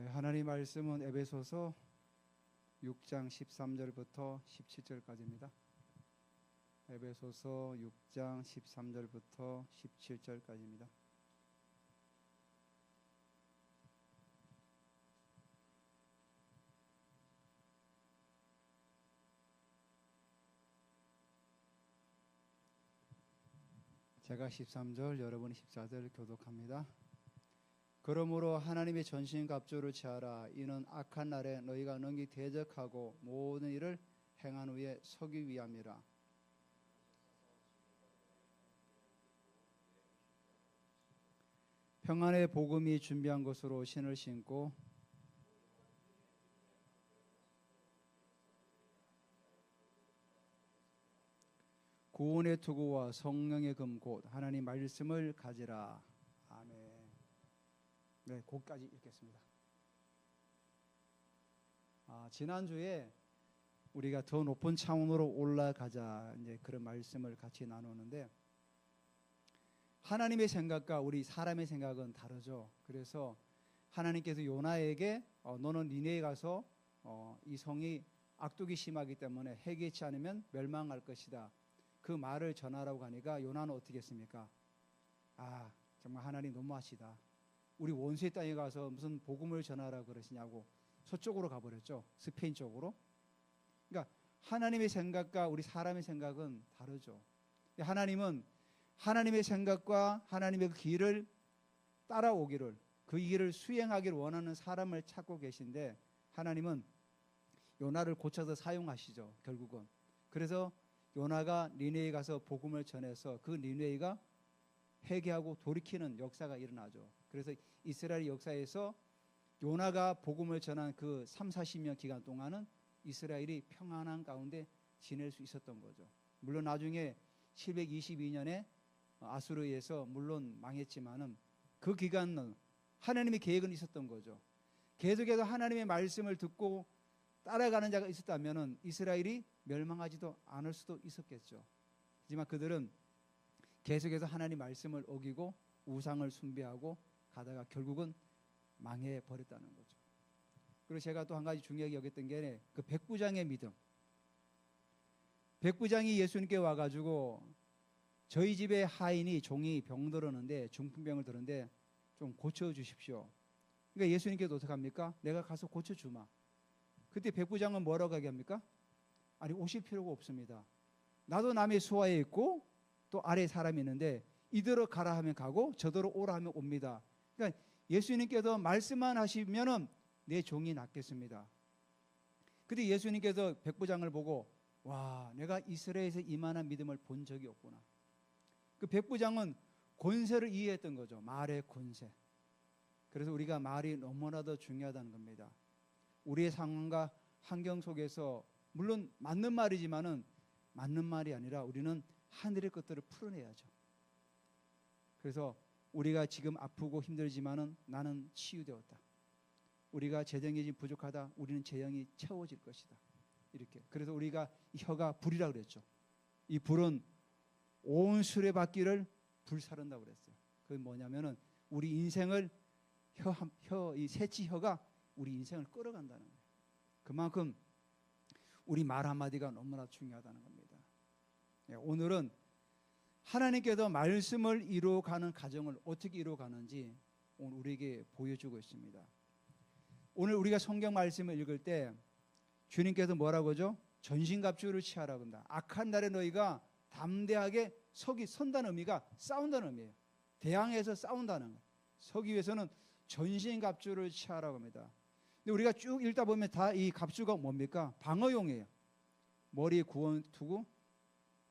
하나님 말씀은 에베소서 6장 13절부터 17절까지입니다. 에베소서 6장 13절부터 17절까지입니다. 제가 13절, 여러분이 14절 교독합니다. 그러므로 하나님의 전신갑주를 취하라. 이는 악한 날에 너희가 능히 대적하고 모든 일을 행한 후에 서기 위함이라. 평안의 복음이 준비한 것으로 신을 신고 구원의 투구와 성령의 금 곧 하나님 말씀을 가지라. 아멘. 네, 거기까지 읽겠습니다. 지난주에 우리가 더 높은 차원으로 올라가자 이제 그런 말씀을 같이 나누는데, 하나님의 생각과 우리 사람의 생각은 다르죠. 그래서 하나님께서 요나에게 너는 니네에 가서 이 성이 악독이 심하기 때문에 해결치 않으면 멸망할 것이다, 그 말을 전하라고 하니까 요나는 어떻게 했습니까? 정말 하나님 너무하시다, 우리 원수의 땅에 가서 무슨 복음을 전하라고 그러시냐고 서쪽으로 가버렸죠. 스페인 쪽으로. 그러니까 하나님의 생각과 우리 사람의 생각은 다르죠. 하나님은 하나님의 생각과 하나님의 그 길을 따라오기를, 그 길을 수행하기를 원하는 사람을 찾고 계신데, 하나님은 요나를 고쳐서 사용하시죠, 결국은. 그래서 요나가 니네에 가서 복음을 전해서 그 니네가 회개하고 돌이키는 역사가 일어나죠. 그래서 이스라엘 역사에서 요나가 복음을 전한 그 30-40년 기간 동안은 이스라엘이 평안한 가운데 지낼 수 있었던 거죠. 물론 나중에 722년에 아수르에서 물론 망했지만은 그 기간은 하나님의 계획은 있었던 거죠. 계속해서 하나님의 말씀을 듣고 따라가는 자가 있었다면은 이스라엘이 멸망하지도 않을 수도 있었겠죠. 하지만 그들은 계속해서 하나님 말씀을 어기고 우상을 숭배하고 가다가 결국은 망해 버렸다는 거죠. 그리고 제가 또 한 가지 중요하게 여겼던 게 그 백부장의 믿음. 백부장이 예수님께 와가지고 저희 집에 하인이 종이 병 들었는데, 중풍병을 들었는데 좀 고쳐주십시오. 그러니까 예수님께서 어떻게 합니까? 내가 가서 고쳐주마. 그때 백부장은 뭐라고 하게?합니까? 아니, 오실 필요가 없습니다. 나도 남의 수하에 있고 또 아래 사람이 있는데 이대로 가라 하면 가고 저대로 오라 하면 옵니다. 그러니까 예수님께서 말씀만 하시면은 내 종이 낫겠습니다. 근데 예수님께서 백부장을 보고, 와, 내가 이스라엘에서 이만한 믿음을 본 적이 없구나. 그 백부장은 권세를 이해했던 거죠. 말의 권세. 그래서 우리가 말이 너무나도 중요하다는 겁니다. 우리의 상황과 환경 속에서 물론 맞는 말이지만은 맞는 말이 아니라 우리는 하늘의 것들을 풀어내야죠. 그래서 우리가 지금 아프고 힘들지만은 나는 치유되었다. 우리가 재정이 지금 부족하다. 우리는 재정이 채워질 것이다. 이렇게. 그래서 우리가 이 혀가 불이라고 그랬죠. 이 불은 온 수레바퀴를 불사른다고 그랬어요. 그게 뭐냐면은 우리 인생을 이 새치 혀가 우리 인생을 끌어간다는 거예요. 그만큼 우리 말 한마디가 너무나 중요하다는 겁니다. 오늘은 하나님께서 말씀을 이루어가는 과정을 어떻게 이루어가는지 오늘 우리에게 보여주고 있습니다. 오늘 우리가 성경 말씀을 읽을 때 주님께서 뭐라고 하죠? 전신갑주를 취하라고 합니다. 악한 날에 너희가 담대하게 선다는 의미가 싸운다는 의미예요. 대항해서 싸운다는 거예요. 서기 위해서는 전신갑주를 취하라고 합니다. 근데 우리가 쭉 읽다 보면 다 이 갑주가 뭡니까? 방어용이에요. 머리에 구원 투구,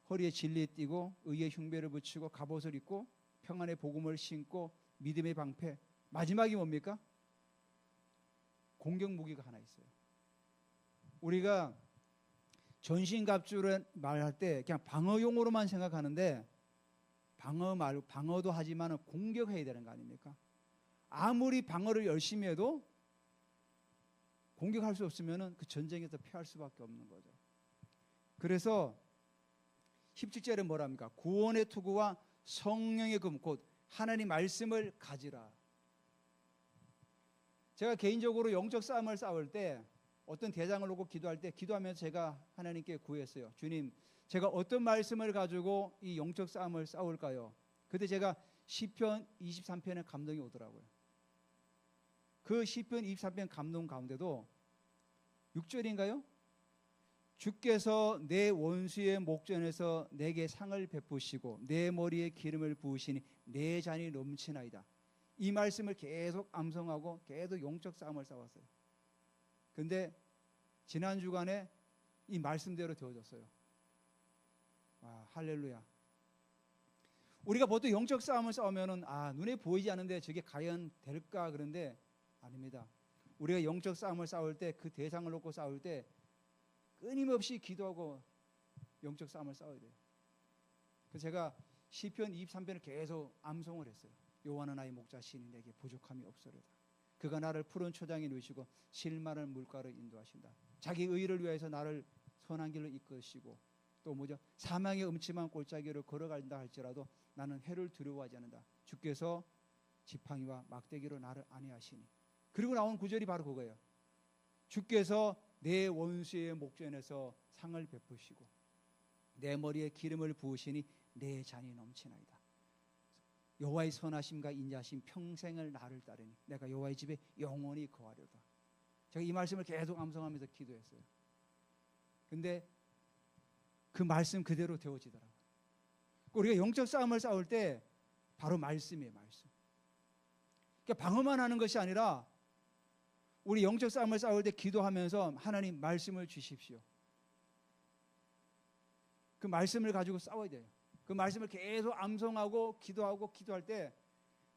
허리에 진리 띠고, 의의 흉배를 붙이고, 갑옷을 입고, 평안의 복음을 신고, 믿음의 방패. 마지막이 뭡니까? 공격 무기가 하나 있어요. 우리가 전신갑주를 말할 때 그냥 방어용으로만 생각하는데, 방어도 하지만 공격해야 되는 거 아닙니까? 아무리 방어를 열심히 해도 공격할 수 없으면 그 전쟁에서 패할 수밖에 없는 거죠. 그래서 17절에 뭐랍니까? 구원의 투구와 성령의 금 곧 하나님 말씀을 가지라. 제가 개인적으로 영적 싸움을 싸울 때 어떤 대장을 놓고 기도할 때 기도하면서 제가 하나님께 구했어요. 주님, 제가 어떤 말씀을 가지고 이 영적 싸움을 싸울까요? 그때 제가 시편 23편에 감동이 오더라고요. 그 시편 23편 감동 가운데도 6절인가요? 주께서 내 원수의 목전에서 내게 상을 베푸시고 내 머리에 기름을 부으시니 내 잔이 넘치나이다. 이 말씀을 계속 암송하고 계속 영적 싸움을 싸웠어요. 근데 지난 주간에 이 말씀대로 되어졌어요. 와, 할렐루야. 우리가 보통 영적 싸움을 싸우면은 눈에 보이지 않는데 저게 과연 될까 그런데 아닙니다. 우리가 영적 싸움을 싸울 때 그 대상을 놓고 싸울 때 끊임없이 기도하고 영적 싸움을 싸워야 돼요. 그래서 제가 시편 23편을 계속 암송을 했어요. 여호와는 나의 목자시니 내게 부족함이 없으리다. 그가 나를 푸른 초장에 누이시고 실마른 물가로 인도하신다. 자기 의를 위해서 나를 선한 길로 이끄시고 또 뭐죠? 사망의 음침한 골짜기로 걸어간다 할지라도 나는 해를 두려워하지 않는다. 주께서 지팡이와 막대기로 나를 안위하시니. 그리고 나온 구절이 바로 그거예요. 주께서 내 원수의 목전에서 상을 베푸시고 내 머리에 기름을 부으시니 내 잔이 넘치나이다. 여호와의 선하심과 인자하심 평생을 나를 따르니 내가 여호와의 집에 영원히 거하려다. 제가 이 말씀을 계속 암송하면서 기도했어요. 근데 그 말씀 그대로 되어지더라고요. 우리가 영적 싸움을 싸울 때 바로 말씀이에요. 말씀. 그러니까 방어만 하는 것이 아니라 우리 영적 싸움을 싸울 때 기도하면서 하나님 말씀을 주십시오. 그 말씀을 가지고 싸워야 돼요. 그 말씀을 계속 암송하고 기도할 때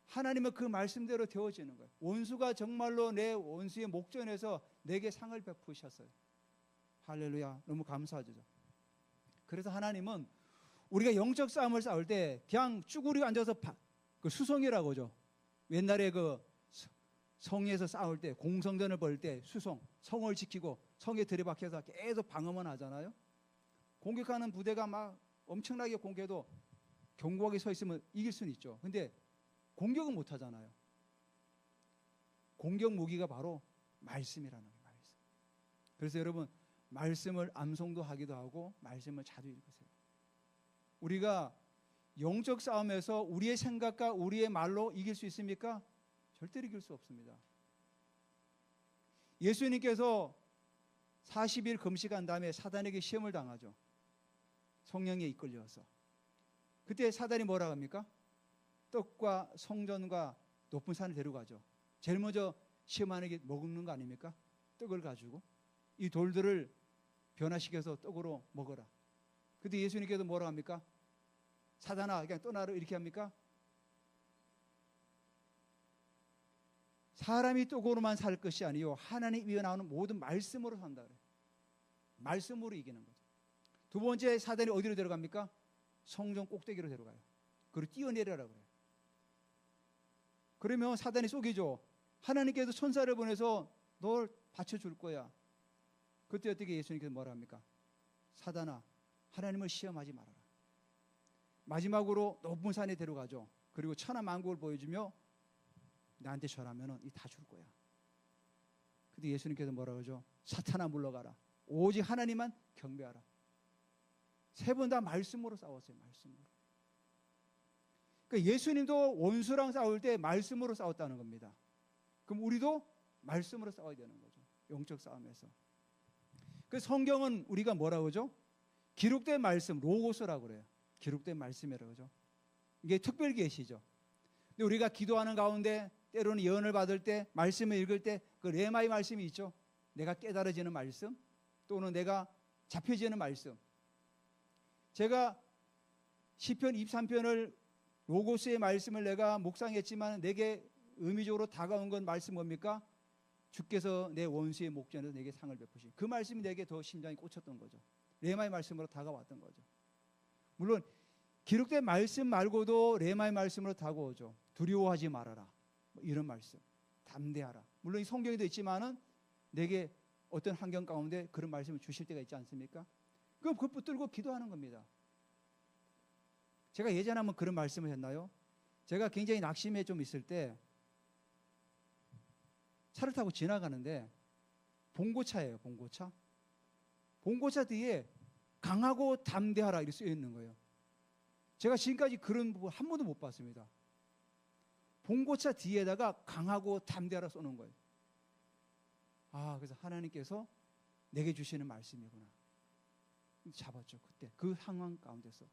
하나님은 그 말씀대로 되어지는 거예요. 원수가 정말로 내 원수의 목전에서 내게 상을 베푸셨어요. 할렐루야. 너무 감사하죠. 그래서 하나님은 우리가 영적 싸움을 싸울 때 그냥 쭈그리고 앉아서 그 수송이라고 하죠. 옛날에 그 성에서 싸울 때 공성전을 벌 때 성을 지키고 성에 들이박혀서 계속 방어만 하잖아요. 공격하는 부대가 막 엄청나게 공격해도 견고하게 서 있으면 이길 수는 있죠. 근데 공격은 못 하잖아요. 공격 무기가 바로 말씀이라는 거예요. 말씀. 그래서 여러분 말씀을 암송도 하기도 하고 말씀을 자주 읽으세요. 우리가 영적 싸움에서 우리의 생각과 우리의 말로 이길 수 있습니까? 절대로 이길 수 없습니다. 예수님께서 40일 금식한 다음에 사단에게 시험을 당하죠. 성령에 이끌려서. 그때 사단이 뭐라고 합니까? 떡과 성전과 높은 산을 데려가죠. 제일 먼저 시험하는 게 먹는 거 아닙니까? 떡을 가지고 이 돌들을 변화시켜서 떡으로 먹어라. 그때 예수님께서 뭐라고 합니까? 사단아 그냥 떠나라 이렇게 합니까? 사람이 떡으로만 살 것이 아니요 하나님 입에 나오는 모든 말씀으로 산다 그래요. 말씀으로 이기는 거죠. 두 번째 사단이 어디로 데려갑니까? 성전 꼭대기로 데려가요. 그리고 뛰어내려라 그래요. 그러면 사단이 속이죠. 하나님께서 천사를 보내서 널 받쳐줄 거야. 그때 어떻게 예수님께서 뭐라 합니까? 사단아 하나님을 시험하지 말아라. 마지막으로 높은 산에 데려가죠. 그리고 천하만국을 보여주며 나한테 절하면 이 다 줄 거야. 근데 예수님께서 뭐라고 하죠? 사탄아 물러가라. 오직 하나님만 경배하라. 세 번 다 말씀으로 싸웠어요. 말씀으로. 그러니까 예수님도 원수랑 싸울 때 말씀으로 싸웠다는 겁니다. 그럼 우리도 말씀으로 싸워야 되는 거죠. 영적 싸움에서. 그 성경은 우리가 뭐라고 하죠? 기록된 말씀, 로고스라고 그래요. 기록된 말씀이라고 하죠. 이게 특별 계시죠. 근데 우리가 기도하는 가운데 때로는 예언을 받을 때 말씀을 읽을 때 그 레마의 말씀이 있죠. 내가 깨달아지는 말씀 또는 내가 잡혀지는 말씀. 제가 시편 23편을 로고스의 말씀을 내가 묵상했지만 내게 의미적으로 다가온 건 말씀 뭡니까? 주께서 내 원수의 목전에서 내게 상을 베푸신 그 말씀이 내게 더 심장이 꽂혔던 거죠. 레마의 말씀으로 다가왔던 거죠. 물론 기록된 말씀 말고도 레마의 말씀으로 다가오죠. 두려워하지 말아라. 이런 말씀. 담대하라. 물론 이 성경에도 있지만은 내게 어떤 환경 가운데 그런 말씀을 주실 때가 있지 않습니까? 그럼 그걸 붙들고 기도하는 겁니다. 제가 예전에 한번 그런 말씀을 했나요? 제가 굉장히 낙심에 좀 있을 때 차를 타고 지나가는데 봉고차예요. 봉고차. 봉고차 뒤에 강하고 담대하라 이렇게 쓰여 있는 거예요. 제가 지금까지 그런 부분 한 번도 못 봤습니다. 봉고차 뒤에다가 강하고 담대하라 써놓은 거예요. 아, 그래서 하나님께서 내게 주시는 말씀이구나. 잡았죠. 그때 그 상황 가운데서.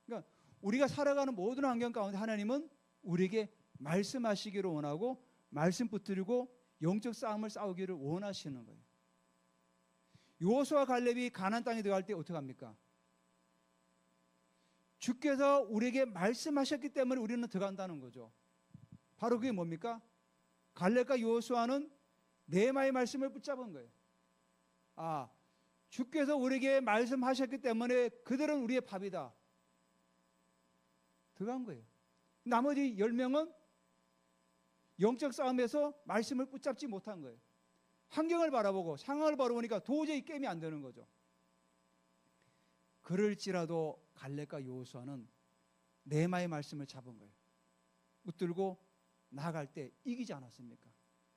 그러니까 우리가 살아가는 모든 환경 가운데 하나님은 우리에게 말씀하시기를 원하고 말씀 붙들고 영적 싸움을 싸우기를 원하시는 거예요. 여호수아 갈렙이 가나안 땅에 들어갈 때 어떻게 합니까? 주께서 우리에게 말씀하셨기 때문에 우리는 들어간다는 거죠. 바로 그게 뭡니까? 갈렙과 여호수아는 네마의 말씀을 붙잡은 거예요. 아, 주께서 우리에게 말씀하셨기 때문에 그들은 우리의 밥이다. 들어간 거예요. 나머지 10명은 영적 싸움에서 말씀을 붙잡지 못한 거예요. 환경을 바라보고 상황을 바라보니까 도저히 게임이 안 되는 거죠. 그럴지라도 갈렙과 여호수아는 네마의 말씀을 잡은 거예요. 붙들고 나아갈 때 이기지 않았습니까?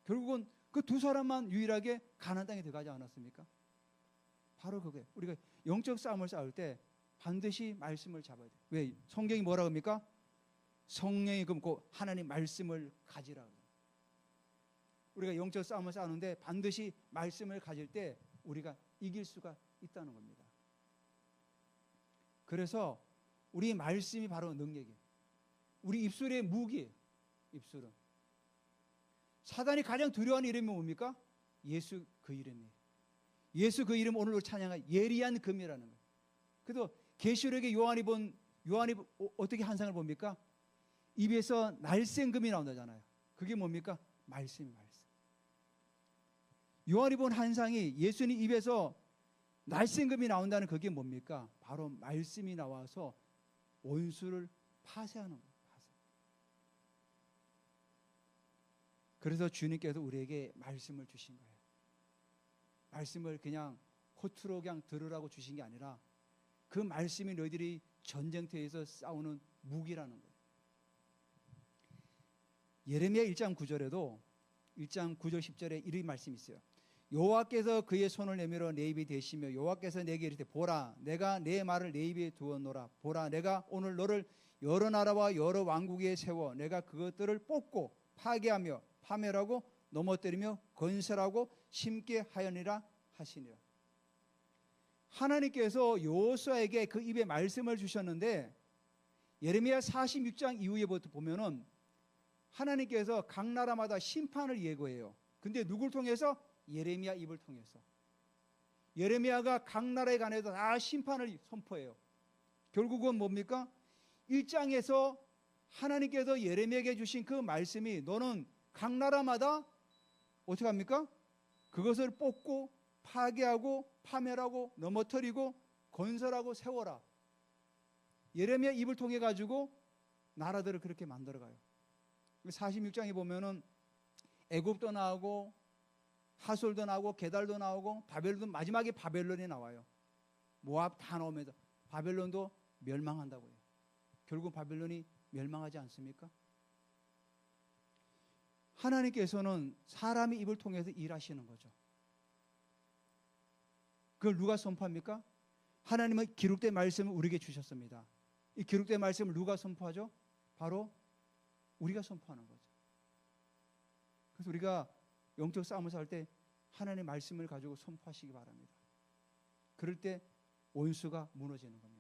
결국은 그 두 사람만 유일하게 가나안 땅에 들어가지 않았습니까? 바로 그게 우리가 영적 싸움을 싸울 때 반드시 말씀을 잡아야 돼요. 왜? 성경이 뭐라 합니까? 성령이 금고 하나님 말씀을 가지라. 우리가 영적 싸움을 싸우는데 반드시 말씀을 가질 때 우리가 이길 수가 있다는 겁니다. 그래서 우리 말씀이 바로 능력이에요. 우리 입술의 무기예요. 입술은. 사단이 가장 두려워하는 이름이 뭡니까? 예수 그 이름이에요. 예수 그 이름 오늘 찬양한 예리한 금이라는 거예요. 그래서 계시록에 요한이 어떻게 환상을 봅니까? 입에서 날쌘금이 나온다잖아요. 그게 뭡니까? 말씀. 요한이 본 환상이 예수님 입에서 날쌘금이 나온다는 그게 뭡니까? 바로 말씀이 나와서 원수를 파쇄하는 거예요. 그래서 주님께서 우리에게 말씀을 주신 거예요. 말씀을 그냥 코트로 그냥 들으라고 주신 게 아니라 그 말씀이 너희들이 전쟁터에서 싸우는 무기라는 거예요. 예레미야 1장 9절에도 1장 9절 10절에 이런 말씀이 있어요. 여호와께서 그의 손을 내밀어 내 입에 대시며 여호와께서 내게 이르되 보라 내가 내 말을 내 입에 두었노라. 보라 내가 오늘 너를 여러 나라와 여러 왕국에 세워 내가 그것들을 뽑고 파괴하며 파멸하고 넘어뜨리며 건설하고 심게 하였느니라 하시니라. 하나님께서 여호수아에게 그 입에 말씀을 주셨는데 예레미야 46장 이후에부터 보면은 하나님께서 각 나라마다 심판을 예고해요. 근데 누굴 통해서? 예레미야 입을 통해서. 예레미야가 각 나라에 관해서 다 심판을 선포해요. 결국은 뭡니까? 1장에서 하나님께서 예레미야에게 주신 그 말씀이 너는 각 나라마다 어떻게 합니까? 그것을 뽑고 파괴하고 파멸하고 넘어뜨리고 건설하고 세워라. 예레미야 입을 통해 가지고 나라들을 그렇게 만들어가요. 46장에 보면은 애굽도 나오고 하솔도 나오고 게달도 나오고 바벨론도 마지막에 바벨론이 나와요. 모압 다 나오면서 바벨론도 멸망한다고 해요. 결국 바벨론이 멸망하지 않습니까? 하나님께서는 사람의 입을 통해서 일하시는 거죠. 그걸 누가 선포합니까? 하나님은 기록된 말씀을 우리에게 주셨습니다. 이 기록된 말씀을 누가 선포하죠? 바로 우리가 선포하는 거죠. 그래서 우리가 영적 싸움을 할 때 하나님의 말씀을 가지고 선포하시기 바랍니다. 그럴 때 원수가 무너지는 겁니다.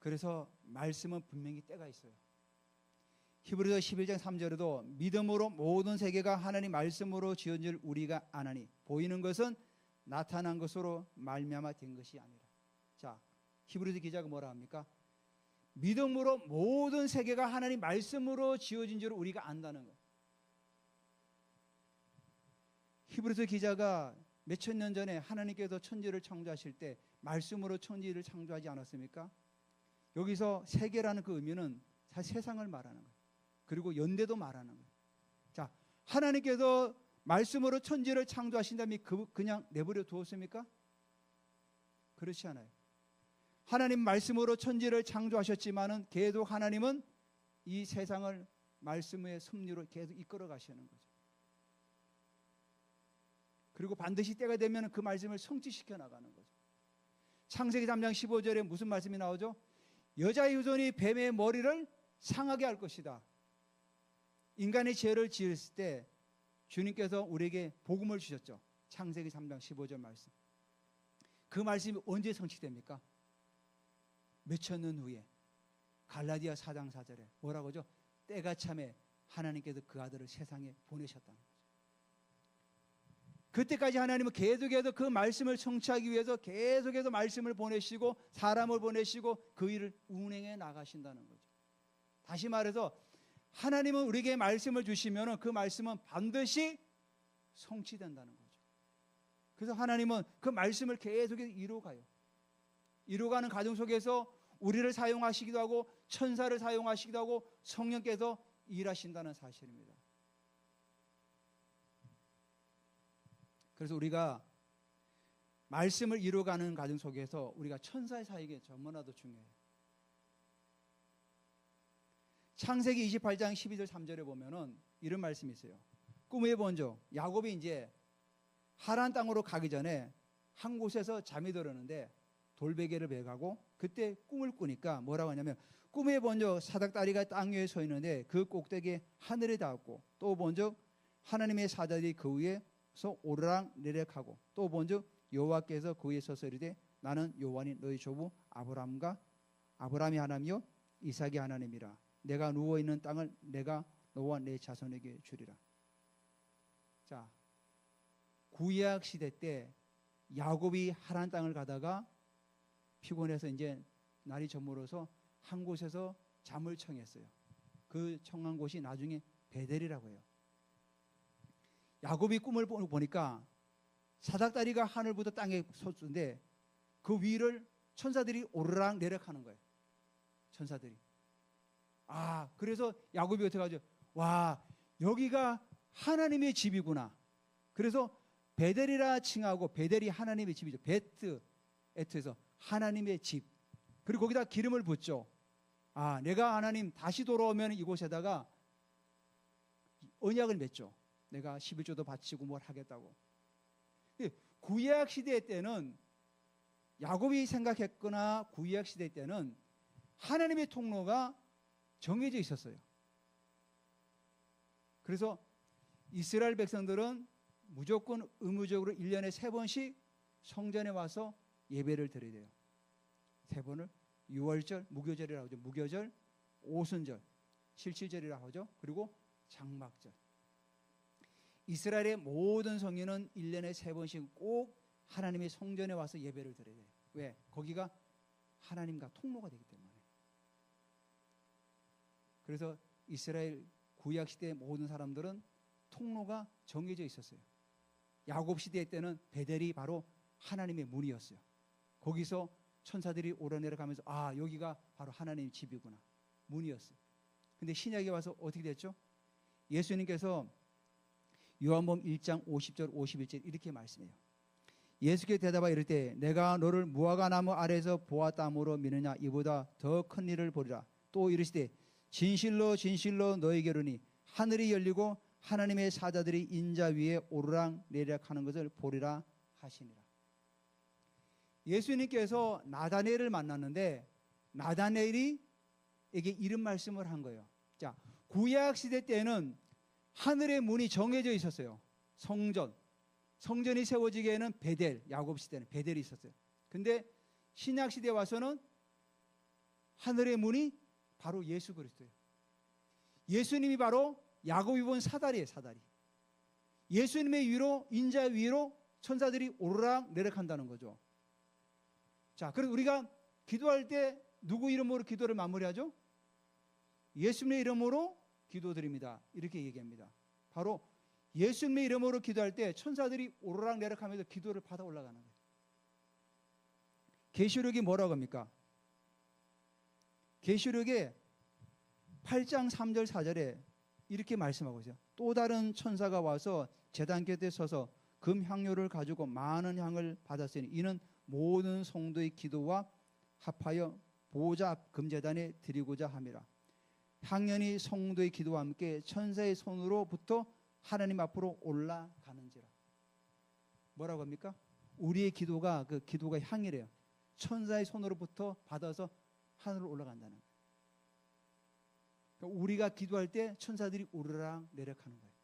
그래서 말씀은 분명히 때가 있어요. 히브리서 11장 3절에도 믿음으로 모든 세계가 하나님 말씀으로 지은 줄 우리가 아나니 보이는 것은 나타난 것으로 말미암아 된 것이 아니라. 자, 히브리서 기자가 뭐라 합니까? 믿음으로 모든 세계가 하나님 말씀으로 지어진 줄 우리가 안다는 거예요. 히브리서 기자가 몇천 년 전에 하나님께서 천지를 창조하실 때 말씀으로 천지를 창조하지 않았습니까? 여기서 세계라는 그 의미는 세상을 말하는 거예요. 그리고 연대도 말하는 거예요. 자, 하나님께서 말씀으로 천지를 창조하신 다음에 그냥 내버려 두었습니까? 그렇지 않아요. 하나님 말씀으로 천지를 창조하셨지만은 계속 하나님은 이 세상을 말씀의 섭리로 계속 이끌어 가시는 거죠. 그리고 반드시 때가 되면 그 말씀을 성취시켜 나가는 거죠. 창세기 3장 15절에 무슨 말씀이 나오죠? 여자의 후손이 뱀의 머리를 상하게 할 것이다. 인간의 죄를 지었을 때 주님께서 우리에게 복음을 주셨죠. 창세기 3장 15절 말씀. 그 말씀이 언제 성취됩니까? 몇천 년 후에 갈라디아 4장 4절에 뭐라고 하죠? 때가 참에 하나님께서 그 아들을 세상에 보내셨다는 거죠. 그때까지 하나님은 계속해서 그 말씀을 성취하기 위해서 계속해서 말씀을 보내시고 사람을 보내시고 그 일을 운행해 나가신다는 거죠. 다시 말해서 하나님은 우리에게 말씀을 주시면 그 말씀은 반드시 성취된다는 거죠. 그래서 하나님은 그 말씀을 계속해서 이루어가요. 이루어가는 과정 속에서 우리를 사용하시기도 하고 천사를 사용하시기도 하고 성령께서 일하신다는 사실입니다. 그래서 우리가 말씀을 이루어가는 과정 속에서 우리가 천사의 사역이 너무나도 중요해요. 창세기 28장 12절 3절에 보면은 이런 말씀이 있어요. 꿈의 본적 야곱이 이제 하란 땅으로 가기 전에 한 곳에서 잠이 들었는데 돌베개를 베가고 그때 꿈을 꾸니까 뭐라고 하냐면 꿈에 본적 사닥다리가 땅 위에 서 있는데 그 꼭대기에 하늘이 닿았고 또 본적 하나님의 사자들이 그 위에서 오르락내리락하고 또 본적 여호와께서 그 위에 서서 이르되 나는 여호와니 너희 조부 아브라함이 하나님이요 이삭이 하나님이라 내가 누워있는 땅을 내가 너와 내 자손에게 주리라. 자, 구약 시대 때 야곱이 하란 땅을 가다가 피곤해서 이제 날이 저물어서 한 곳에서 잠을 청했어요. 그 청한 곳이 나중에 베델이라고 해요. 야곱이 꿈을 보니까 사닥다리가 하늘부터 땅에 섰는데 그 위를 천사들이 오르락 내리락하는 거예요. 천사들이. 그래서 야곱이 어떻게 하죠? 와, 여기가 하나님의 집이구나. 그래서 베델이라 칭하고 베델이 하나님의 집이죠. 에트에서 하나님의 집. 그리고 거기다 기름을 붓죠. 내가 하나님 다시 돌아오면 이곳에다가 언약을 맺죠. 내가 11조도 바치고 뭘 하겠다고. 구약 시대 때는 야곱이 생각했거나 구약 시대 때는 하나님의 통로가 정해져 있었어요. 그래서 이스라엘 백성들은 무조건 의무적으로 1년에 3번씩 성전에 와서 예배를 드려야 돼요. 3번을 유월절, 무교절이라고 하죠. 무교절, 오순절, 실칠절이라고 하죠. 그리고 장막절. 이스라엘의 모든 성인은 1년에 3번씩 꼭 하나님의 성전에 와서 예배를 드려야 돼요. 왜? 거기가 하나님과 통로가 되기 때문에. 그래서 이스라엘 구약 시대의 모든 사람들은 통로가 정해져 있었어요. 야곱 시대 때는 베델이 바로 하나님의 문이었어요. 거기서 천사들이 오르내려가면서 여기가 바로 하나님의 집이구나. 문이었어요. 근데 신약에 와서 어떻게 됐죠? 예수님께서 요한복음 1장 50절 51절 이렇게 말씀해요. 예수께 대답하여 이르되 내가 너를 무화과 나무 아래에서 보았다므로 믿느냐 이보다 더 큰 일을 보리라. 또 이르시되 진실로 진실로 너에게 이르니 하늘이 열리고 하나님의 사자들이 인자 위에 오르락 내리락하는 것을 보리라 하시니라. 예수님께서 나다네엘을 만났는데 나다네엘이 에게 이런 말씀을 한 거예요. 자, 구약 시대 때는 하늘의 문이 정해져 있었어요. 성전이 세워지기에는 베델, 야곱 시대는 베델이 있었어요. 근데 신약 시대에 와서는 하늘의 문이 바로 예수 그리스도예요. 예수님이 바로 야곱이 본 사다리예요, 사다리. 예수님의 위로, 인자 위로 천사들이 오르락 내려간다는 거죠. 자, 그리고 우리가 기도할 때 누구 이름으로 기도를 마무리하죠? 예수님의 이름으로 기도드립니다. 이렇게 얘기합니다. 바로 예수님의 이름으로 기도할 때 천사들이 오르락 내리락하면서 기도를 받아 올라가는 거예요. 계시록이 뭐라고 합니까? 계시록에 8장 3절 4절에 이렇게 말씀하고 있어요. 또 다른 천사가 와서 제단 곁에 서서 금 향료를 가지고 많은 향을 받았으니 이는 모든 성도의 기도와 합하여 보호자 앞 금제단에 드리고자 함이라. 향연이 성도의 기도와 함께 천사의 손으로부터 하나님 앞으로 올라가는지라. 뭐라고 합니까? 우리의 기도가 그 기도가 향이래요. 천사의 손으로부터 받아서 하늘로 올라간다는 거예요. 그러니까 우리가 기도할 때 천사들이 오르락 내려가는 거예요.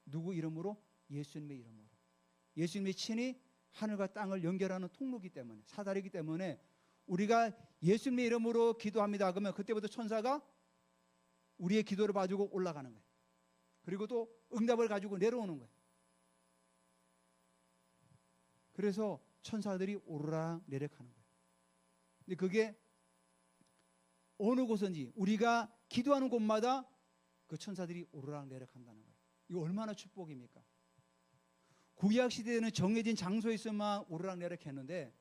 누구 이름으로? 예수님의 이름으로. 예수님이 친히 하늘과 땅을 연결하는 통로이기 때문에, 사다리이기 때문에 우리가 예수님의 이름으로 기도합니다 그러면 그때부터 천사가 우리의 기도를 봐주고 올라가는 거예요. 그리고 또 응답을 가지고 내려오는 거예요. 그래서 천사들이 오르락 내려가는 거예요. 근데 그게 어느 곳인지 우리가 기도하는 곳마다 그 천사들이 오르락 내려간다는 거예요. 이거 얼마나 축복입니까? 구약 시대에는 정해진 장소에 있으면 오르락 내리락 했는데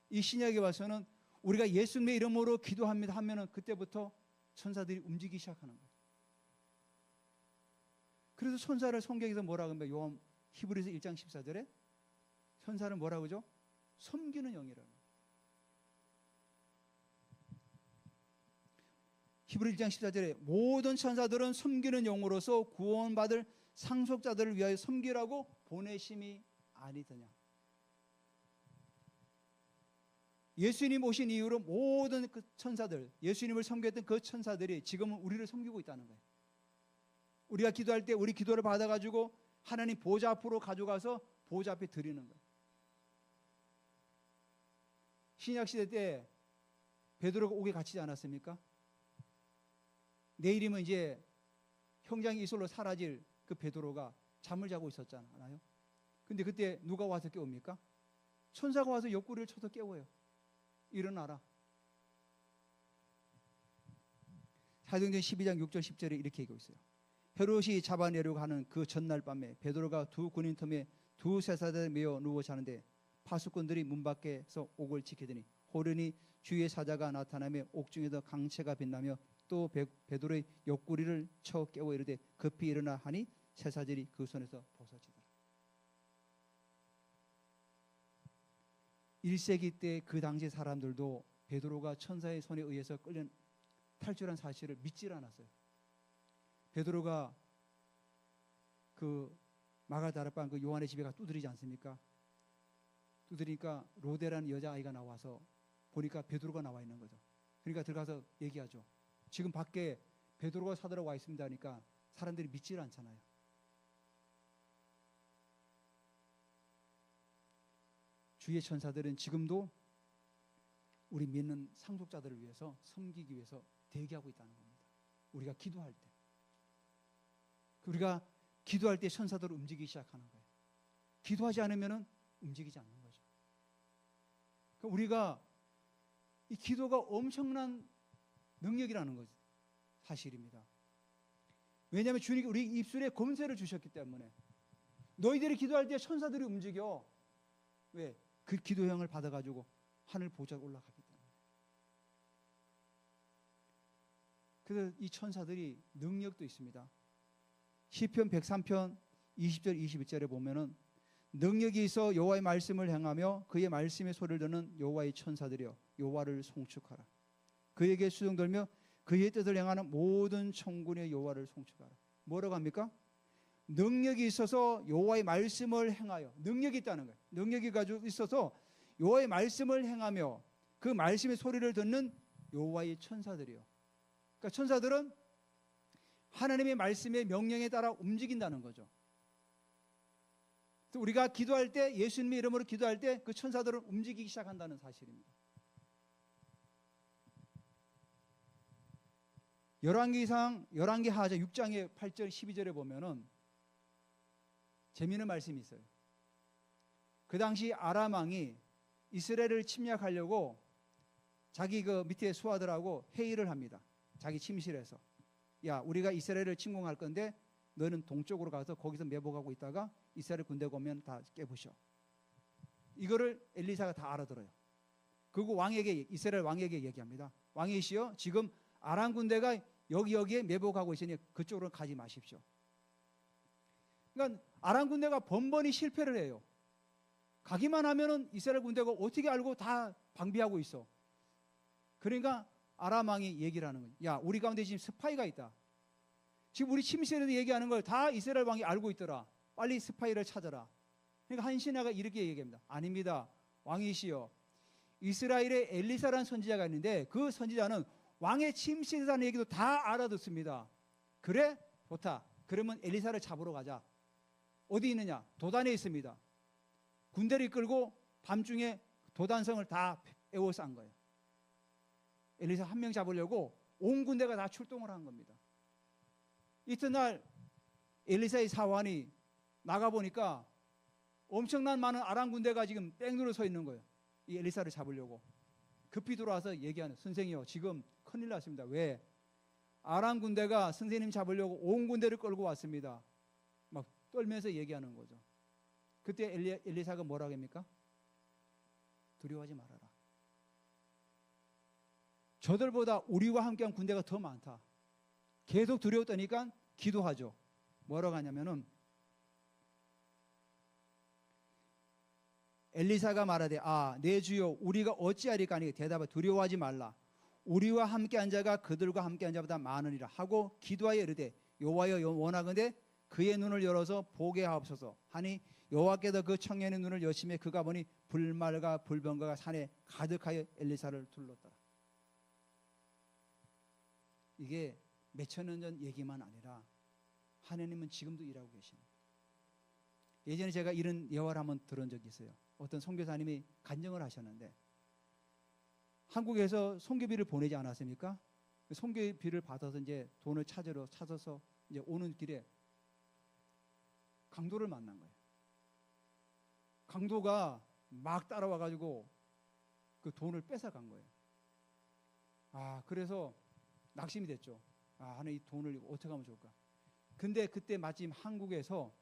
이 신약에 와서는 우리가 예수님의 이름으로 기도합니다 하면은 그때부터 천사들이 움직이기 시작하는 거예요. 그래서 천사를 성경에서 뭐라고 합니까? 요한 히브리서 1장 14절에 천사를 뭐라고 하죠? 섬기는 영이라는 거예요. 히브리 1장 14절에 모든 천사들은 섬기는 영으로서 구원받을 상속자들을 위하여 섬기라고 보내심이 아니더냐. 예수님 오신 이후로 모든 그 천사들, 예수님을 섬겼던 그 천사들이 지금은 우리를 섬기고 있다는 거예요. 우리가 기도할 때 우리 기도를 받아가지고 하나님 보좌 앞으로 가져가서 보좌 앞에 드리는 거예요. 신약시대 때 베드로가 옥에 갇히지 않았습니까? 내일이면 이제 형장이 이슬로 사라질 그 베드로가 잠을 자고 있었잖아요. 근데 그때 누가 와서 깨웁니까? 천사가 와서 옆구리를 쳐서 깨워요. 일어나라. 사도행전 12장 6절 10절에 이렇게 얘기하고 있어요. 헤롯이 잡아내려고 하는 그 전날 밤에 베드로가 두 군인 틈에 두 쇠사슬에 매어 누워 자는데 파수꾼들이 문 밖에서 옥을 지키더니 호련히 주의 사자가 나타나며 옥중에서 강채가 빛나며 또 베드로의 옆구리를 쳐 깨워 이르되 급히 일어나 하니 쇠사슬이 그 손에서 벗어지더라. 1세기 때 그 당시 사람들도 베드로가 천사의 손에 의해서 끌려 탈출한 사실을 믿질 않았어요. 베드로가 그 마가다락방 그 요한의 집에 가 두드리지 않습니까? 두드리니까 로데라는 여자아이가 나와서 보니까 베드로가 나와 있는 거죠. 그러니까 들어가서 얘기하죠. 지금 밖에 베드로가 사도로 와 있습니다 하니까 사람들이 믿질 않잖아요. 주의 천사들은 지금도 우리 믿는 상속자들을 위해서 섬기기 위해서 대기하고 있다는 겁니다. 우리가 기도할 때. 우리가 기도할 때 천사들을 움직이기 시작하는 거예요. 기도하지 않으면 움직이지 않는 거죠. 그러니까 우리가 이 기도가 엄청난 능력이라는 것이 사실입니다. 왜냐하면 주님이 우리 입술에 검새를 주셨기 때문에 너희들이 기도할 때 천사들이 움직여. 왜? 그 기도형을 받아가지고 하늘 보좌에 올라가기 때문에. 그래서 이 천사들이 능력도 있습니다. 시편 103편 20절 21절에 보면은 능력이 있어 여호와의 말씀을 행하며 그의 말씀의 소리를 듣는 여호와의 천사들이여 여호와를 송축하라. 그에게 수종들며 그의 뜻을 행하는 모든 천군의 여호와를 송축하라. 뭐라고 합니까? 능력이 있어서 여호와의 말씀을 행하여, 능력이 있다는 거예요. 능력이 가지고 있어서 여호와의 말씀을 행하며 그 말씀의 소리를 듣는 여호와의 천사들이요. 그러니까 천사들은 하나님의 말씀의 명령에 따라 움직인다는 거죠. 우리가 기도할 때, 예수님의 이름으로 기도할 때 그 천사들은 움직이기 시작한다는 사실입니다. 열왕기 하자 6장의 8절 12절에 보면은 재미있는 말씀이 있어요. 그 당시 아람 왕이 이스라엘을 침략하려고 자기 그 밑에 수하들하고 회의를 합니다. 자기 침실에서. 야, 우리가 이스라엘을 침공할 건데 너는 동쪽으로 가서 거기서 매복하고 있다가 이스라엘 군대가 오면 다 깨부셔. 이거를 엘리사가 다 알아들어요. 그리고 이스라엘 왕에게 얘기합니다. 왕이시여, 지금 아람 군대가 여기에 매복하고 있으니 그쪽으로 가지 마십시오. 그러니까 아람 군대가 번번이 실패를 해요. 가기만 하면은 이스라엘 군대가 어떻게 알고 다 방비하고 있어. 그러니까 아람 왕이 얘기를 하는 거예요. 야, 우리 가운데 지금 스파이가 있다. 지금 우리 침실에서 얘기하는 걸 다 이스라엘 왕이 알고 있더라. 빨리 스파이를 찾아라. 그러니까 한 신하가 이렇게 얘기합니다. 아닙니다. 왕이시여, 이스라엘에 엘리사라는 선지자가 있는데 그 선지자는 왕의 침실에서 하는 얘기도 다 알아듣습니다. 그래? 좋다. 그러면 엘리사를 잡으러 가자. 어디 있느냐? 도단에 있습니다. 군대를 이끌고 밤중에 도단성을 다 에워싼 거예요. 엘리사 한 명 잡으려고 온 군대가 다 출동을 한 겁니다. 이튿날 엘리사의 사환이 나가보니까 엄청난 많은 아람 군대가 지금 뺑으로 서 있는 거예요. 이 엘리사를 잡으려고. 급히 들어와서 얘기하는, 선생이요, 지금 큰일 났습니다. 왜? 아람 군대가 선생님 잡으려고 온 군대를 끌고 왔습니다. 막 떨면서 얘기하는 거죠. 그때 엘리사가 뭐라고 합니까? 두려워하지 말아라. 저들보다 우리와 함께한 군대가 더 많다. 계속 두려웠다니까 기도하죠. 뭐라고 하냐면은, 엘리사가 말하되, 내 주여, 우리가 어찌하리까 하니 대답하여 두려워하지 말라. 우리와 함께한 자가 그들과 함께한 자보다 많으니라 하고 기도하여 이르되, 여호와여, 원하건대 그의 눈을 열어서 보게 하옵소서 하니 여호와께서 그 청년의 눈을 여심해 그가 보니 불말과 불병거가 산에 가득하여 엘리사를 둘렀더라. 이게 몇천 년 전 얘기만 아니라 하나님은 지금도 일하고 계십니다. 예전에 제가 이런 예화를 한번 들은 적이 있어요. 어떤 선교사님이 간증을 하셨는데, 한국에서 선교비를 보내지 않았습니까? 선교비를 받아서 이제 돈을 찾아서 이제 오는 길에 강도를 만난 거예요. 강도가 막 따라와가지고 그 돈을 뺏어간 거예요. 그래서 낙심이 됐죠. 하나 이 돈을 어떻게 하면 좋을까? 근데 그때 마침 한국에서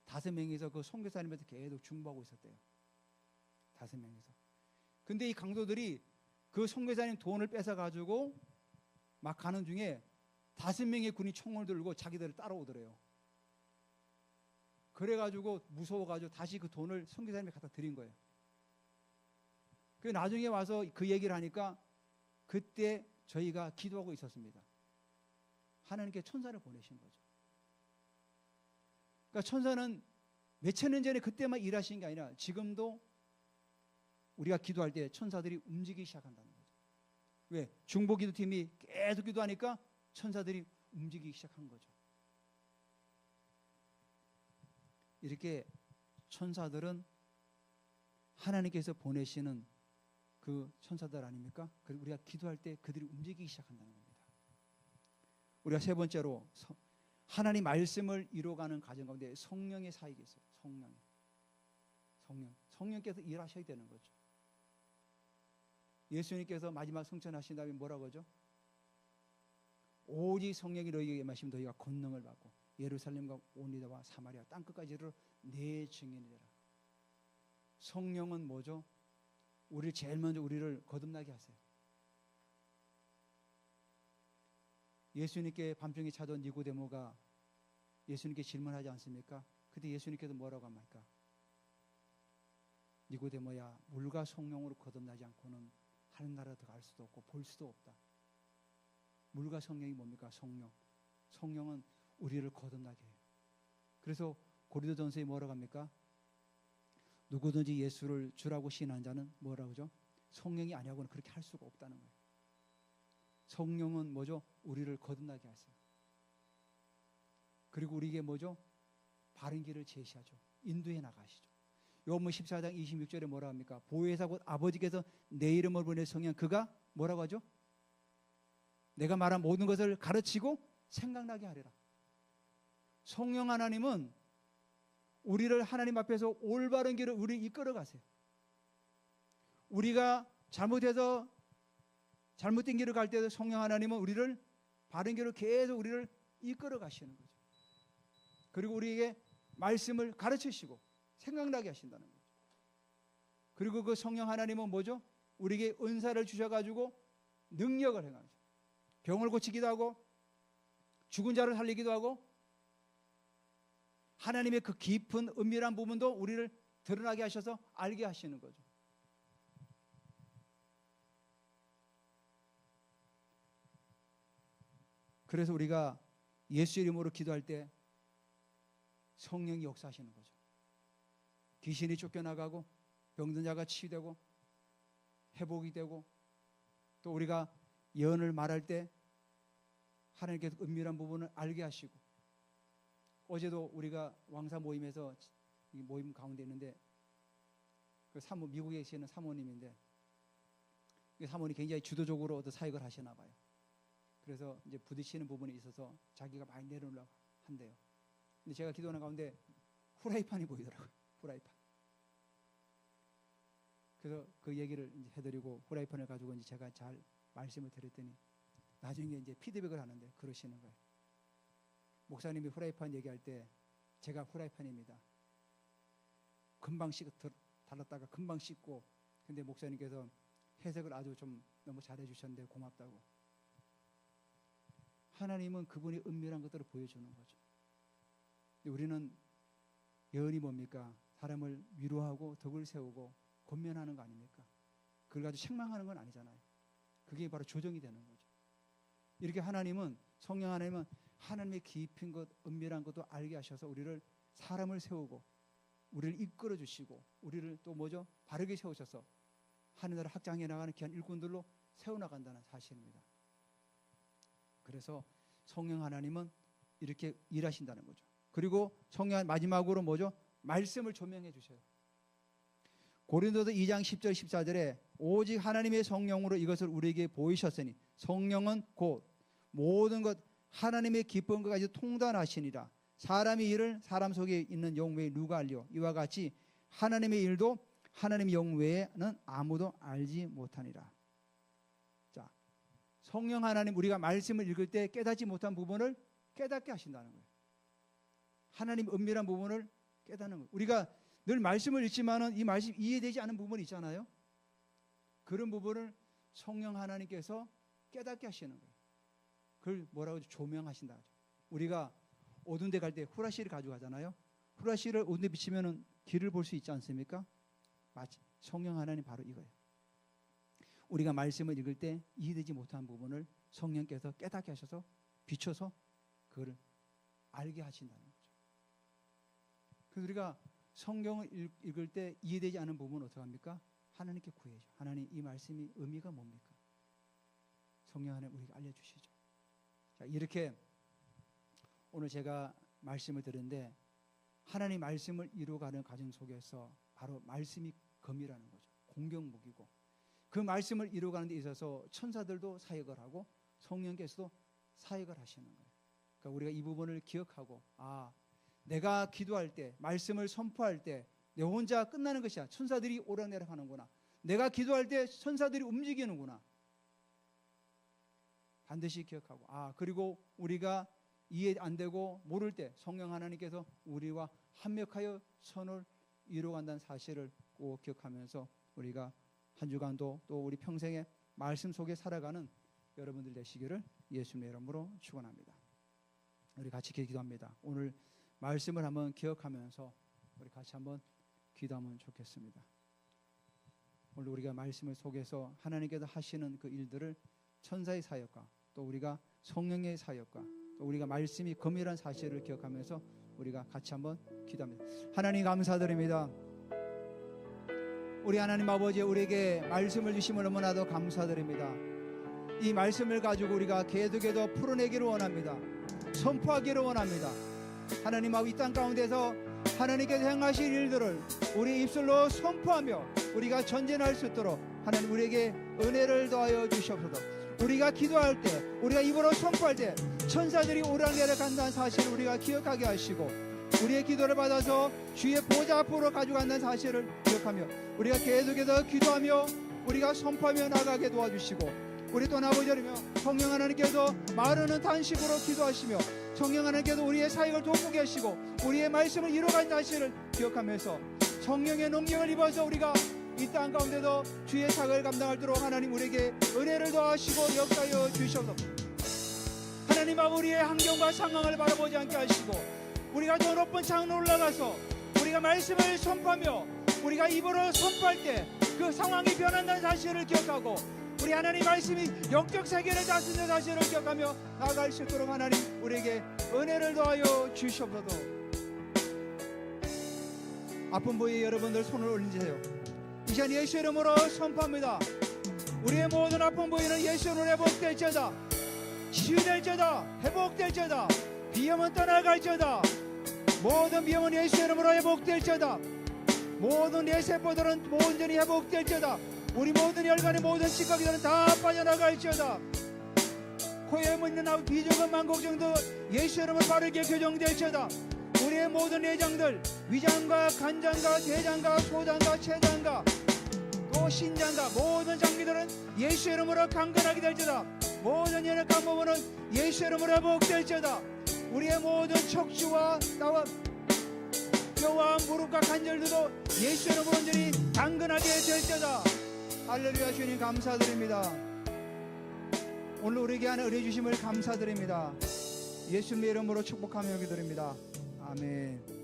5명이서 그 선교사님한테 계속 중보하고 있었대요. 5명이서. 근데 이 강도들이 그 선교사님 돈을 뺏어가지고 막 가는 중에 5명의 군이 총을 들고 자기들을 따라오더래요. 그래가지고 무서워가지고 다시 그 돈을 선교사님에 갖다 드린 거예요. 그 나중에 와서 그 얘기를 하니까 그때 저희가 기도하고 있었습니다. 하나님께 천사를 보내신 거죠. 그러니까 천사는 몇천 년 전에 그때만 일하신 게 아니라 지금도 우리가 기도할 때 천사들이 움직이기 시작한다는 거죠. 왜? 중보기도팀이 계속 기도하니까 천사들이 움직이기 시작한 거죠. 이렇게 천사들은 하나님께서 보내시는 그 천사들 아닙니까? 우리가 기도할 때 그들이 움직이기 시작한다는 겁니다. 우리가 세 번째로 하나님 말씀을 이루어가는 과정 가운데 성령의 사역이 있어요. 성령께서 일하셔야 되는 거죠. 예수님께서 마지막 승천하신 다음에 뭐라고 하죠? 오직 성령이 너희에게 임하시면 너희가 권능을 받고 예루살렘과 온 유다와 사마리아 땅끝까지 이르러 내 증인이 되라. 성령은 뭐죠? 우리를 제일 먼저 우리를 거듭나게 하세요. 예수님께 밤중에 찾아온 니고데모가 예수님께 질문하지 않습니까? 그때 예수님께서 뭐라고 합니까? 니고데모야, 물과 성령으로 거듭나지 않고는 하늘 나라 들어갈 수도 없고 볼 수도 없다. 물과 성령이 뭡니까? 성령은 우리를 거듭나게 해요. 그래서 고린도전서에 뭐라고 합니까? 누구든지 예수를 주라고 시인한 자는 뭐라고 하죠? 성령이 아니하고는 그렇게 할 수가 없다는 거예요. 성령은 뭐죠? 우리를 거듭나게 하세요. 그리고 우리에게 뭐죠? 바른 길을 제시하죠. 인도해 나가시죠. 요한복음 14장 26절에 뭐라고 합니까? 보혜사 곧 아버지께서 내 이름을 보내 성령, 그가 뭐라고 하죠? 내가 말한 모든 것을 가르치고 생각나게 하리라. 성령 하나님은 우리를 하나님 앞에서 올바른 길을 우리 이끌어 가세요. 우리가 잘못해서 잘못된 길을 갈 때도 성령 하나님은 우리를 바른 길로 계속 우리를 이끌어 가시는 거죠. 그리고 우리에게 말씀을 가르치시고 생각나게 하신다는 거죠. 그리고 그 성령 하나님은 뭐죠? 우리에게 은사를 주셔가지고 능력을 행하죠. 병을 고치기도 하고 죽은 자를 살리기도 하고 하나님의 그 깊은 은밀한 부분도 우리를 드러나게 하셔서 알게 하시는 거죠. 그래서 우리가 예수 이름으로 기도할 때 성령이 역사하시는 거죠. 귀신이 쫓겨나가고 병든 자가 치유되고 회복이 되고, 또 우리가 예언을 말할 때 하나님께서 은밀한 부분을 알게 하시고, 어제도 우리가 왕사 모임에서 이 모임 가운데 있는데 그 사모, 미국에 계시는 사모님인데 그 사모님이 굉장히 주도적으로 어떤 사역을 하시나 봐요. 그래서 이제 부딪히는 부분이 있어서 자기가 많이 내려놓으려고 한대요. 근데 제가 기도하는 가운데 후라이팬이 보이더라고요. 후라이팬. 그래서 그 얘기를 이제 해드리고 후라이팬을 가지고 이제 제가 잘 말씀을 드렸더니 나중에 이제 피드백을 하는데 그러시는 거예요. 목사님이 후라이팬 얘기할 때 제가 후라이팬입니다. 금방 달았다가 금방 씻고, 근데 목사님께서 해석을 아주 좀 너무 잘해 주셨는데 고맙다고. 하나님은 그분이 은밀한 것들을 보여주는 거죠. 근데 우리는 예언이 뭡니까? 사람을 위로하고 덕을 세우고 권면하는 거 아닙니까? 그걸 가지고 책망하는 건 아니잖아요. 그게 바로 조정이 되는 거죠. 이렇게 하나님은, 성령 하나님은 하나님의 깊은 것, 은밀한 것도 알게 하셔서 우리를, 사람을 세우고 우리를 이끌어 주시고 우리를 또 뭐죠? 바르게 세우셔서 하늘나라 확장해 나가는 귀한 일꾼들로 세워나간다는 사실입니다. 그래서 성령 하나님은 이렇게 일하신다는 거죠. 그리고 성령 마지막으로 뭐죠? 말씀을 조명해 주셔요. 고린도서 2장 10절 14절에 오직 하나님의 성령으로 이것을 우리에게 보이셨으니 성령은 곧 모든 것 하나님의 기쁜 것까지 통달하시니라. 사람의 일을 사람 속에 있는 영 외에 누가 알리오? 이와 같이 하나님의 일도 하나님의 영 외에는 아무도 알지 못하니라. 자, 성령 하나님, 우리가 말씀을 읽을 때 깨닫지 못한 부분을 깨닫게 하신다는 거예요. 하나님 은밀한 부분을 깨닫는 거예요. 우리가 늘 말씀을 읽지만은 이 말씀 이해되지 않은 부분이 있잖아요. 그런 부분을 성령 하나님께서 깨닫게 하시는 거예요. 그걸 뭐라고 하죠? 조명하신다 하죠. 우리가 어두운 데 갈 때 후라시를 가져가잖아요. 후라시를 어두운 데 비치면은 길을 볼 수 있지 않습니까? 마치 성령 하나님 바로 이거예요. 우리가 말씀을 읽을 때 이해되지 못한 부분을 성령께서 깨닫게 하셔서 비춰서 그걸 알게 하신다는 거죠. 그래서 우리가 성경을 읽을 때 이해되지 않은 부분은 어떻게 합니까? 하나님께 구해야죠. 하나님, 이 말씀이 의미가 뭡니까? 성령 하나님 우리가 알려주시죠. 자, 이렇게 오늘 제가 말씀을 드렸는데 하나님 말씀을 이루어가는 과정 속에서 바로 말씀이 검이라는 거죠. 공격무기고, 그 말씀을 이루어가는 데 있어서 천사들도 사역을 하고 성령께서도 사역을 하시는 거예요. 그러니까 우리가 이 부분을 기억하고, 내가 기도할 때, 말씀을 선포할 때 내 혼자 끝나는 것이 아니라 천사들이 오락내락 하는구나. 내가 기도할 때 천사들이 움직이는구나. 반드시 기억하고, 그리고 우리가 이해 안 되고 모를 때 성령 하나님께서 우리와 합력하여 선을 이루어간다는 사실을 꼭 기억하면서 우리가 한 주간도 또 우리 평생의 말씀 속에 살아가는 여러분들 되시기를 예수님의 이름으로 축원합니다. 우리 같이 기도합니다. 오늘 말씀을 한번 기억하면서 우리 같이 한번 기도하면 좋겠습니다. 오늘 우리가 말씀을 속에서 하나님께서 하시는 그 일들을 천사의 사역과 또 우리가 성령의 사역과 또 우리가 말씀이 검이라는 사실을 기억하면서 우리가 같이 한번 기도합니다. 하나님 감사드립니다. 우리 하나님 아버지, 우리에게 말씀을 주심을 너무나도 감사드립니다. 이 말씀을 가지고 우리가 계속해서 풀어내기를 원합니다. 선포하기를 원합니다. 하나님 아버지, 이 땅 가운데서 하나님께서 행하실 일들을 우리 입술로 선포하며 우리가 전진할 수 있도록 하나님 우리에게 은혜를 더하여 주시옵소서. 우리가 기도할 때, 우리가 입으로 선포할 때 천사들이 오락내락 한다는 사실을 우리가 기억하게 하시고, 우리의 기도를 받아서 주의 보좌 앞으로 가져간다는 사실을 기억하며 우리가 계속해서 기도하며 우리가 선포하며 나가게 도와주시고, 우리 또 아버지며 성령 하나님께서 마르는 탄식으로 기도하시며 성령 하나님께서 우리의 사역을 돕게 하시고 우리의 말씀을 이루어가는 사실을 기억하면서 성령의 능력을 입어서 우리가 이 땅 가운데도 주의 사역을 감당하도록 하나님 우리에게 은혜를 더하시고 역사하여 주시옵소서. 하나님 아버지, 우리의 환경과 상황을 바라보지 않게 하시고 우리가 더 높은 창으로 올라가서 우리가 말씀을 선포하며 우리가 입으로 선포할 때 그 상황이 변한다는 사실을 기억하고 우리 하나님 말씀이 영적 세계를 다스리는 사실을 기억하며 나아갈 수 있도록 하나님 우리에게 은혜를 더하여 주시옵소서. 아픈 부위에 여러분들 손을 올리세요. 이 시간 예수 이름으로 선포합니다. 우리의 모든 아픈 부위는 예수 이름으로 회복될지어다. 치유될지어다. 회복될지어다. 비염은 떠나갈지어다. 모든 비염은 예수 이름으로 회복될지어다. 모든 뇌세포들은 온전히 회복될지어다. 우리 모든 혈관의 모든 찌꺼기들은 다 빠져나갈지어다. 코에 묻는 비정한 만곡정도 예수 이름으로 바르게 교정될지어다. 우리의 모든 내장들, 위장과 간장과 대장과 소장과 췌장과 또 신장과 모든 장기들은 예수 이름으로 강건하게 될지어다. 모든 연약한 부분은 예수 이름으로 회복될지어다. 우리의 모든 척추와 뼈와 무릎과 관절들도 예수 이름으로 온전히 강건하게 될지어다. 할렐루야. 주님 감사드립니다. 오늘 우리에게 하는 은혜 주심을 감사드립니다. 예수님의 이름으로 축복하며 기도드립니다. 아멘.